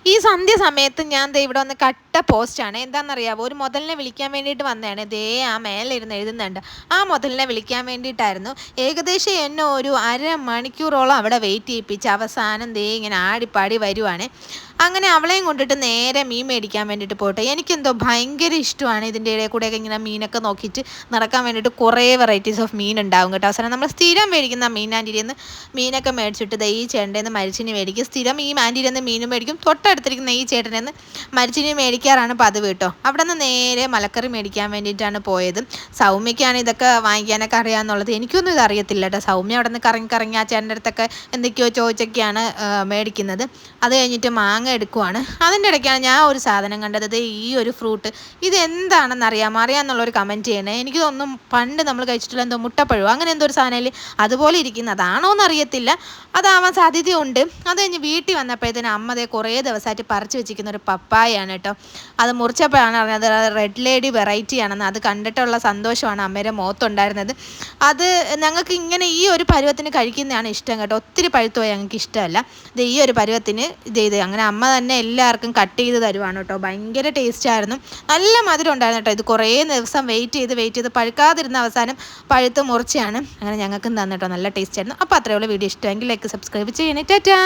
ഈ സന്ധ്യ സമയത്ത് ഞാൻ ദേ ഇവിടെ വന്ന് കട്ട പോസ്റ്റാണ്. എന്താണെന്നറിയാമോ? ഒരു മുതലിനെ വിളിക്കാൻ വേണ്ടിയിട്ട് വന്നതാണ്. ദേ ആ മേലിരുന്ന് എഴുതുന്നുണ്ട്. ആ മുതലിനെ വിളിക്കാൻ വേണ്ടിയിട്ടായിരുന്നു. ഏകദേശം എന്നെ ഒരു അരമണിക്കൂറോളം അവിടെ വെയിറ്റ് ചെയ്യിപ്പിച്ച് അവസാനം ദേ ഇങ്ങനെ ആടിപ്പാടി വരുവാണ്. അങ്ങനെ അവളെയും കൊണ്ടിട്ട് നേരെ മീൻ മേടിക്കാൻ വേണ്ടിയിട്ട് പോട്ടെ. എനിക്കെന്തോ ഭയങ്കര ഇഷ്ടമാണ് ഇതിൻ്റെ ഇടയിൽ കൂടെയൊക്കെ ഇങ്ങനെ മീനൊക്കെ നോക്കിയിട്ട് നടക്കാൻ വേണ്ടിയിട്ട്. കുറേ വെറൈറ്റീസ് ഓഫ് മീൻ ഉണ്ടാവും കേട്ടോ. അവസാനം നമ്മൾ സ്ഥിരം മേടിക്കുന്ന മീൻ ആൻറ്റീരിയിൽ നിന്ന് മീനൊക്കെ മേടിച്ചിട്ട് ദേ ഈ ചേട്ടൻ്റെ നിന്ന് മരിച്ചിന് മേടിക്കും. സ്ഥിരം ഈ ആൻറ്റീരിയിൽ നിന്ന് മീനും മേടിക്കും. തൊട്ടടുത്തിരിക്കുന്ന ഈ ചേട്ടൻ്റെ നിന്ന് മരിച്ചിന് മേടിക്കാറാണ് പതിവ് കേട്ടോ. അവിടെ നിന്ന് നേരെ മലക്കറി മേടിക്കാൻ വേണ്ടിയിട്ടാണ് പോയത്. സൗമ്യയ്ക്കാണ് ഇതൊക്കെ വാങ്ങിക്കാനൊക്കെ അറിയാമെന്നുള്ളത്. എനിക്കൊന്നും ഇത് അറിയത്തില്ല കേട്ടോ. സൗമ്യ അവിടെ നിന്ന് കറങ്ങി കറങ്ങി ആ ചേട്ടൻ്റെ അടുത്തൊക്കെ എന്തൊക്കെയോ ചോദിച്ചൊക്കെയാണ് മേടിക്കുന്നത്. അത് കഴിഞ്ഞിട്ട് മാങ്ങ എടുക്കുവാണ്. അതിൻ്റെ ഇടയ്ക്കാണ് ഞാൻ ഒരു സാധനം കണ്ടത്. ഈ ഒരു ഫ്രൂട്ട് ഇതെന്താണെന്ന് അറിയാമെന്നുള്ളൊരു കമൻറ്റ് ചെയ്യണേ. എനിക്ക് തോന്നുന്നു പണ്ട് നമ്മൾ കഴിച്ചിട്ടുള്ള എന്തോ മുട്ടപ്പഴമോ അങ്ങനെ എന്തോ ഒരു സാധനത്തിൽ അതുപോലെ ഇരിക്കുന്നതാണോ എന്നറിയത്തില്ല. അതാവാൻ സാധ്യതയുണ്ട്. അത് കഴിഞ്ഞ് വീട്ടിൽ വന്നപ്പോഴത്തേനും അമ്മ ദേ കുറേ ദിവസമായിട്ട് പറിച്ച് വെച്ചിരിക്കുന്ന ഒരു പപ്പായയാണ് കേട്ടോ. അത് മുറിച്ചപ്പോഴാണ് അറിഞ്ഞത് റെഡ് ലേഡി വെറൈറ്റി ആണെന്ന്. അത് കണ്ടിട്ടുള്ള സന്തോഷമാണ് അമ്മയുടെ മുഖത്തുണ്ടായിരുന്നത്. അത് ഞങ്ങൾക്ക് ഇങ്ങനെ ഈ ഒരു പരുവത്തിന് കഴിക്കുന്നതാണ് ഇഷ്ടം കേട്ടോ. ഒത്തിരി പഴുത്തു പോയി ഞങ്ങൾക്ക് ഇഷ്ടമല്ല. ഇത് ഈ ഒരു പരുവത്തിന് ഇത് അങ്ങനെ അമ്മ തന്നെ എല്ലാവർക്കും കട്ട് ചെയ്ത് തരുവാണ് കേട്ടോ. ഭയങ്കര ടേസ്റ്റായിരുന്നു. നല്ല മധുരം ഉണ്ടായിരുന്നു കേട്ടോ. ഇത് കുറേ ദിവസം വെയിറ്റ് ചെയ്ത് പഴുക്കാതിരുന്ന അവസാനം പഴുത്ത് മുറിച്ചാണ്. അങ്ങനെ ഞങ്ങൾക്കും തന്നിട്ടോ. നല്ല ടേസ്റ്റ് ആയിരുന്നു. അപ്പോൾ അത്രയുള്ള വീഡിയോ ഇഷ്ടമെങ്കിൽ ലൈക്ക് സബ്സ്ക്രൈബ് ചെയ്യണേ. ടാറ്റാ.